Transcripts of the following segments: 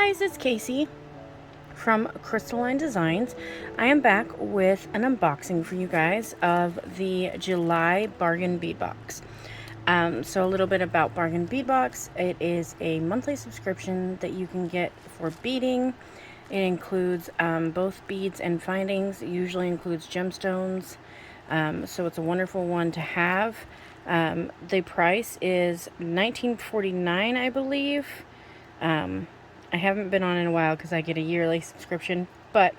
guys, it's Casey from Crystalline Designs. I am back with an unboxing for you guys of the July Bargain Bead Box. So a little bit about Bargain Bead Box. It is a monthly subscription that you can get for beading. It includes both beads and findings. It usually includes gemstones. So it's a wonderful one to have. The price is $19.49, I believe. I haven't been on in a while because I get a yearly subscription, but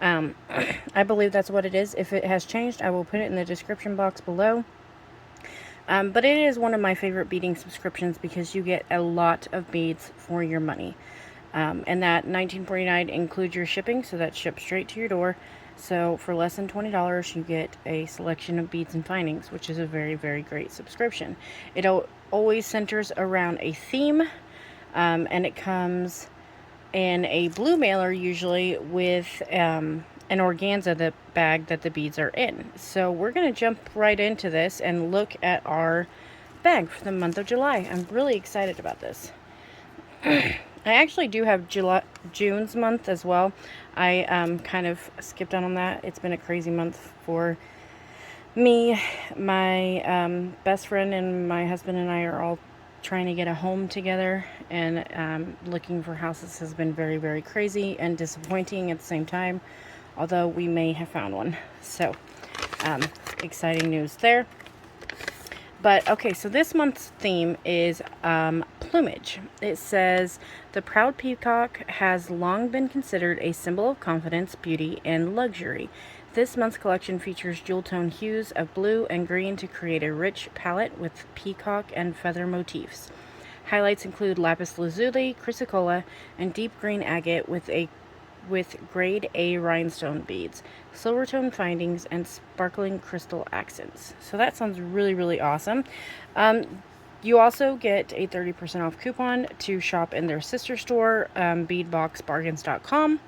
I believe that's what it is. If it has changed, I will put it in the description box below. But it is one of my favorite beading subscriptions because you get a lot of beads for your money. And that $19.49 includes your shipping, so that's shipped straight to your door. So for less than $20, you get a selection of beads and findings, which is a very, very great subscription. It always centers around a theme, and it comes in a blue mailer usually with an organza bag that the beads are in. So we're going to jump right into this and look at our bag for the month of July. I'm really excited about this. I actually do have June's month as well. I kind of skipped out on that. It's been a crazy month for me. My best friend and my husband and I are all trying to get a home together, and looking for houses has been very, very crazy and disappointing at the same time, although we may have found one. So exciting news there. But okay, so this month's theme is plumage. It says, the proud peacock has long been considered a symbol of confidence, beauty, and luxury. This month's collection features jewel tone hues of blue and green to create a rich palette with peacock and feather motifs. Highlights include lapis lazuli, chrysocolla, and deep green agate with grade A rhinestone beads, silver tone findings, and sparkling crystal accents. So that sounds really, really awesome. You also get a 30% off coupon to shop in their sister store, beadboxbargains.com.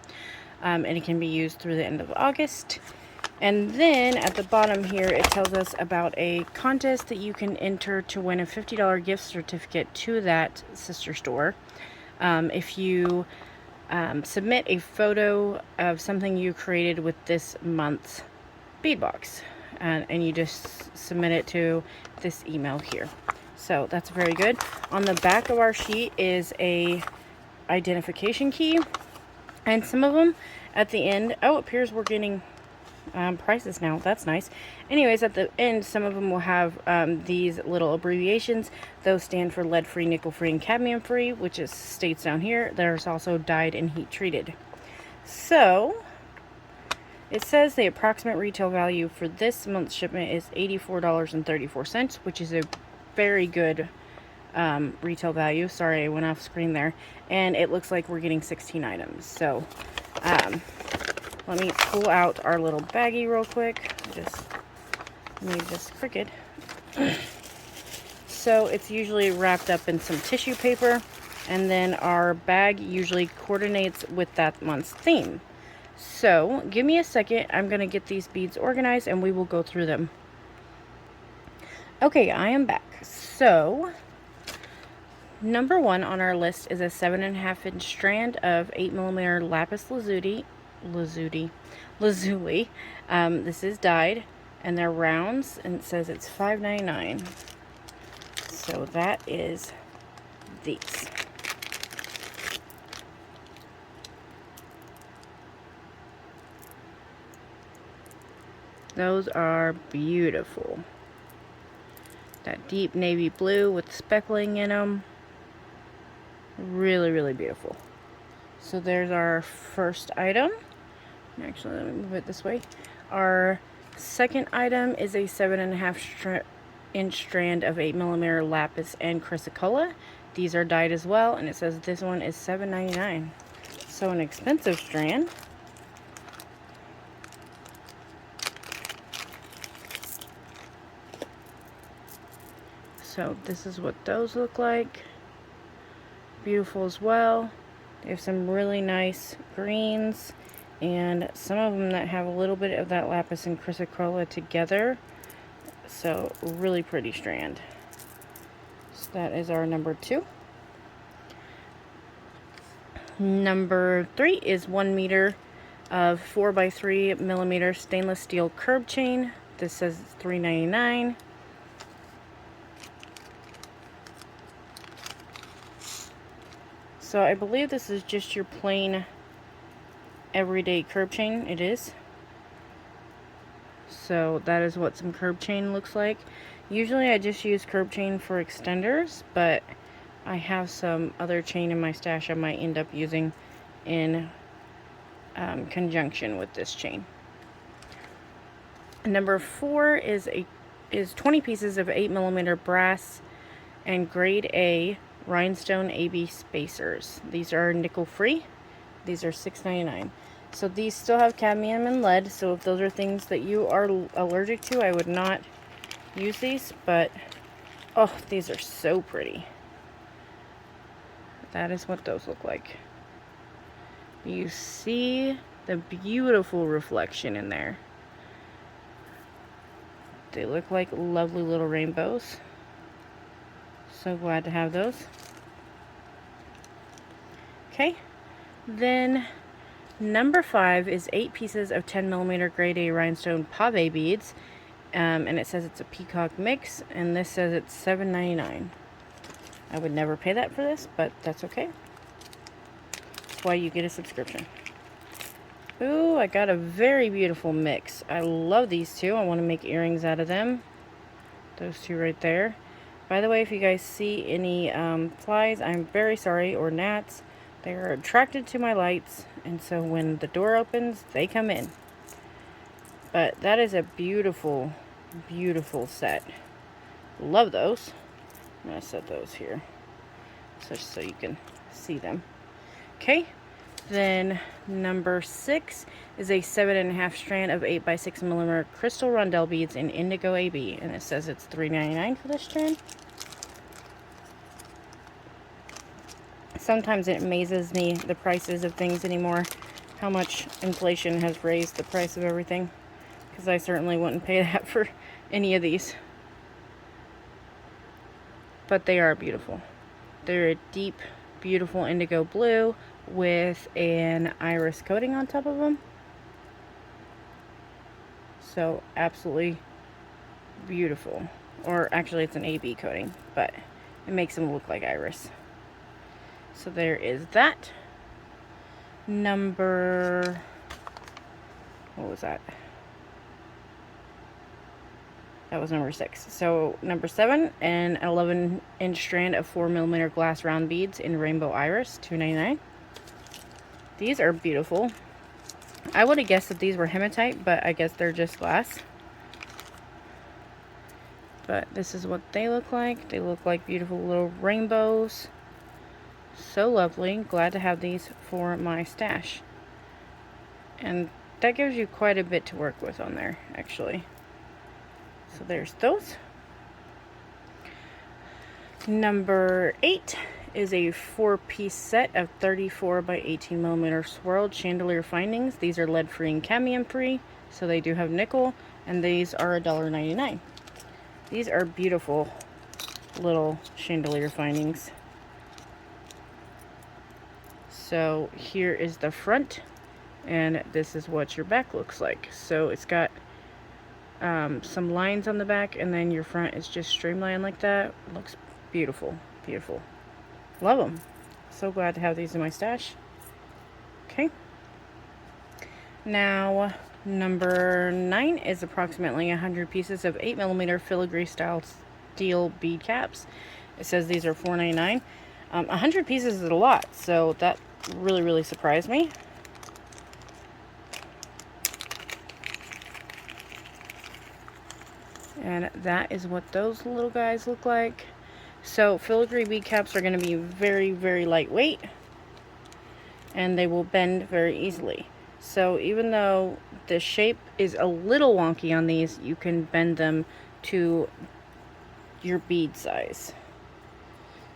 And it can be used through the end of August. And then at the bottom here, it tells us about a contest that you can enter to win a $50 gift certificate to that sister store. If you submit a photo of something you created with this month's bead box, and you just submit it to this email here. So that's very good. On the back of our sheet is a identification key. And some of them at the end, it appears we're getting prices now. That's nice. Anyways, at the end, some of them will have these little abbreviations. Those stand for lead-free, nickel-free, and cadmium-free, which is states down here. There's also dyed and heat-treated. So, it says the approximate retail value for this month's shipment is $84.34, which is a very good retail value. Sorry, I went off screen there. And it looks like we're getting 16 items. So let me pull out our little baggie real quick. Just move this crooked. So it's usually wrapped up in some tissue paper, and then our bag usually coordinates with that month's theme. So give me a second. I'm going to get these beads organized and we will go through them. Okay, I am back. So number one on our list is a 7.5-inch strand of 8mm lapis lazuli. This is dyed, and they're rounds, and it says it's $5.99. So that is these. Those are beautiful. That deep navy blue with speckling in them. Really, really beautiful. So there's our first item. Actually, let me move it this way. Our second item is a 7.5-inch strand of 8mm lapis and chrysocolla. These are dyed as well, and it says this one is $7.99. So an expensive strand. So this is what those look like. Beautiful as well. They have some really nice greens, and some of them that have a little bit of that lapis and chrysocolla together. So really pretty strand. So that is our number two. Number 3 is 1 meter of 4x3 mm stainless steel curb chain. This says it's $3.99. So I believe this is just your plain everyday curb chain. It is. So that is what some curb chain looks like. Usually I just use curb chain for extenders, but I have some other chain in my stash I might end up using in conjunction with this chain. Number 4 is 20 pieces of 8mm brass and grade A rhinestone AB spacers. These are nickel free. These are $6.99. So these still have cadmium and lead, so if those are things that you are allergic to, I would not use these, but oh, these are so pretty. That is what those look like. You see the beautiful reflection in there. They look like lovely little rainbows. So glad to have those. Okay, then number 5 is 8 pieces of 10mm grade A rhinestone pave beads, and it says it's a peacock mix, and this says it's $7.99. I would never pay that for this, but that's okay. That's why you get a subscription. Ooh, I got a very beautiful mix. I love these two. I want to make earrings out of them. Those two right there. By the way, if you guys see any flies, I'm very sorry, or gnats. They are attracted to my lights, and so when the door opens, they come in. But that is a beautiful, beautiful set. Love those. I'm going to set those here just so you can see them. Okay, then number 6 is a 7.5 strand of 8x6mm crystal rondelle beads in indigo AB, and it says it's $3.99 for this strand. Sometimes it amazes me, the prices of things anymore, how much inflation has raised the price of everything, because I certainly wouldn't pay that for any of these. But they are beautiful. They're a deep, beautiful indigo blue with an iris coating on top of them. So absolutely beautiful. Or actually it's an AB coating, but it makes them look like iris. So there is that. Number, what was that? That was number 6. So number 7, an 11-inch strand of 4mm glass round beads in rainbow iris, $2.99. These are beautiful. I would have guessed that these were hematite, but I guess they're just glass. But this is what they look like. They look like beautiful little rainbows. So lovely. Glad to have these for my stash. And that gives you quite a bit to work with on there, actually. So there's those. Number 8 is a 4-piece set of 34x18mm swirled chandelier findings. These are lead free and cadmium free, so they do have nickel, and these are $1.99. These are beautiful little chandelier findings. So here is the front, and this is what your back looks like. So it's got some lines on the back, and then your front is just streamlined like that. It looks beautiful, beautiful. Love them. So glad to have these in my stash. Okay. Now, number 9 is approximately 100 pieces of 8mm filigree style steel bead caps. It says these are $4.99. 100 pieces is a lot, so that really surprised me. And that is what those little guys look like. So filigree bead caps are going to be very lightweight, and they will bend very easily. So even though the shape is a little wonky on these, you can bend them to your bead size.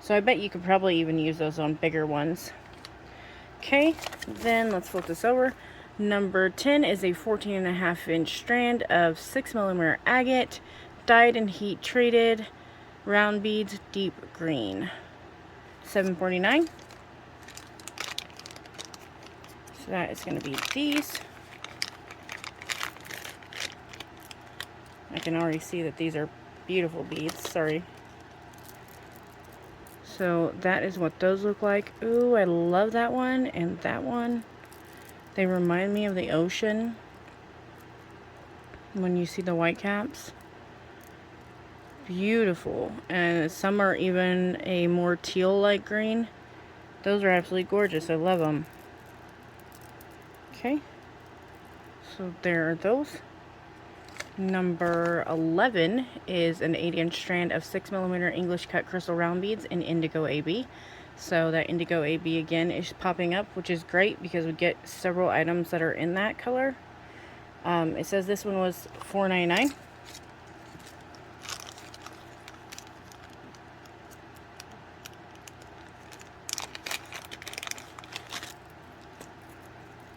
So I bet you could probably even use those on bigger ones. Okay, then let's flip this over. Number 10 is a 14.5-inch strand of 6mm agate, dyed and heat treated, round beads, deep green. $7.49. So that is going to be these. I can already see that these are beautiful beads. Sorry. So that is what those look like. Ooh, I love that one and that one. They remind me of the ocean when you see the white caps. Beautiful. And some are even a more teal-like green. Those are absolutely gorgeous. I love them. Okay. So there are those. Number 11 is an 8-inch strand of 6mm English cut crystal round beads in indigo AB. So that indigo AB again is popping up, which is great because we get several items that are in that color. It says this one was $4.99.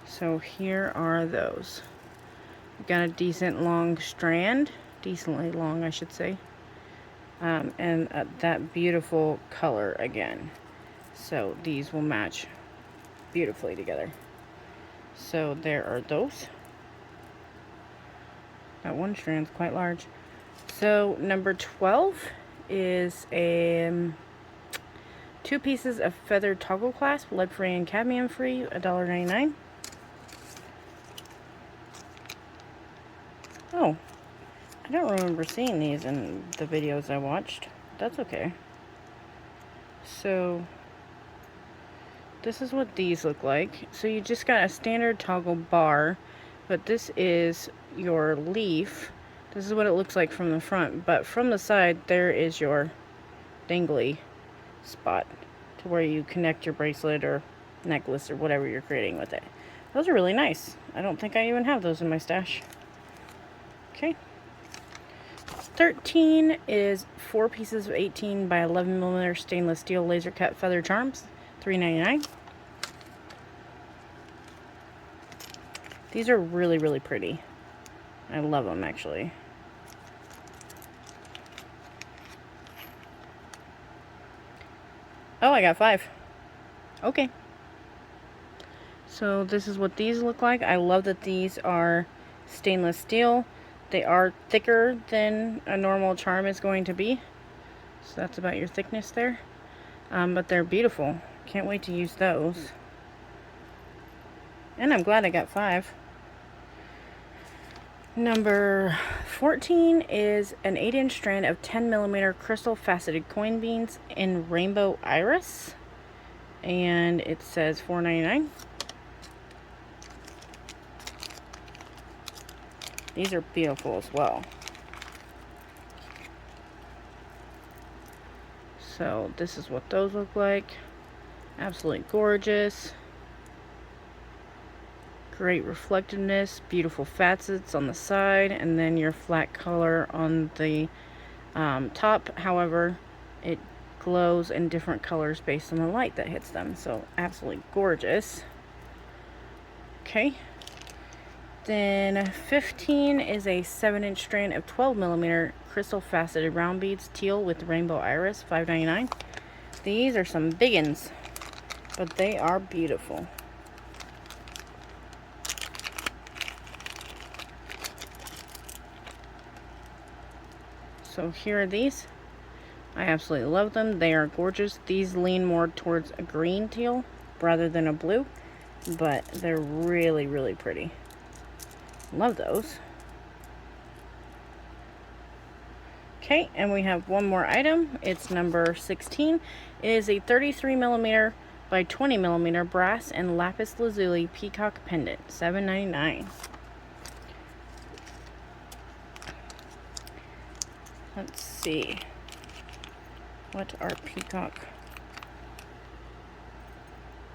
So here are those. We've got a decent long strand, decently long I should say, and that beautiful color again. So these will match beautifully together. So there are those. That one strand's quite large. So number 12 is 2 pieces of feathered toggle clasp, lead-free and cadmium-free, $1.99. Oh, I don't remember seeing these in the videos I watched. That's okay. So this is what these look like. So you just got a standard toggle bar, but this is your leaf. This is what it looks like from the front, but from the side there is your dangly spot to where you connect your bracelet or necklace or whatever you're creating with it. Those are really nice. I don't think I even have those in my stash. Okay. 13 is 4 pieces of 18 by 11mm stainless steel laser cut feather charms, $3.99. These are really, really pretty. I love them actually. Oh, I got 5. Okay. So this is what these look like. I love that these are stainless steel. They are thicker than a normal charm is going to be. So that's about your thickness there. But they're beautiful. Can't wait to use those. And I'm glad I got 5. Number 14 is an 8-inch strand of 10mm crystal faceted coin beads in rainbow iris. And it says $4.99. These are beautiful as well. So this is what those look like. Absolutely gorgeous. Great reflectiveness, beautiful facets on the side, and then your flat color on the top. However, it glows in different colors based on the light that hits them. So absolutely gorgeous. Okay. Then 15 is a 7-inch strand of 12mm crystal faceted round beads, teal with rainbow iris, $5.99. These are some biggins, but they are beautiful. So here are these. I absolutely love them. They are gorgeous. These lean more towards a green teal rather than a blue, but they're really, really pretty. Love those. Okay, and we have one more item. It's number 16. It is a 33mm by 20mm brass and lapis lazuli peacock pendant, $7.99. Let's see what our peacock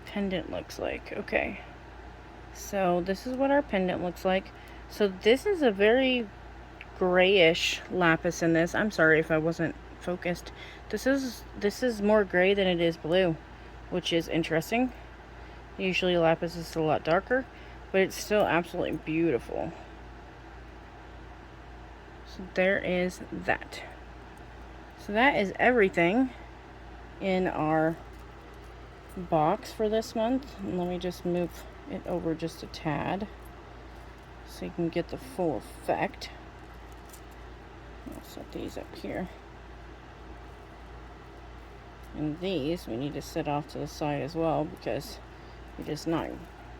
pendant looks like. Okay, so this is what our pendant looks like. So this is a very grayish lapis in this. I'm sorry if I wasn't focused. This is more gray than it is blue, which is interesting. Usually lapis is a lot darker, but it's still absolutely beautiful. So there is that. So that is everything in our box for this month. And let me just move it over just a tad so you can get the full effect. I'll set these up here. And these we need to set off to the side as well, because you're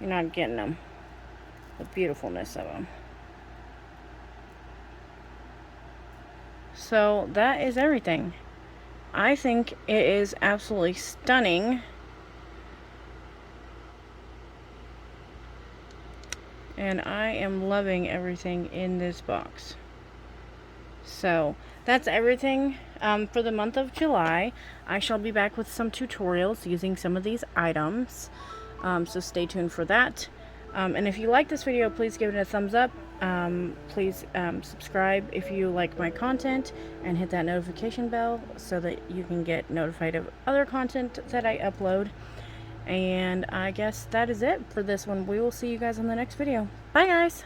not getting them, the beautifulness of them. So that is everything. I think it is absolutely stunning. And I am loving everything in this box. So that's everything for the month of July. I shall be back with some tutorials using some of these items. So stay tuned for that. And if you like this video, please give it a thumbs up. Please subscribe if you like my content, and hit that notification bell so that you can get notified of other content that I upload. And I guess that is it for this one. We will see you guys on the next video. Bye, guys!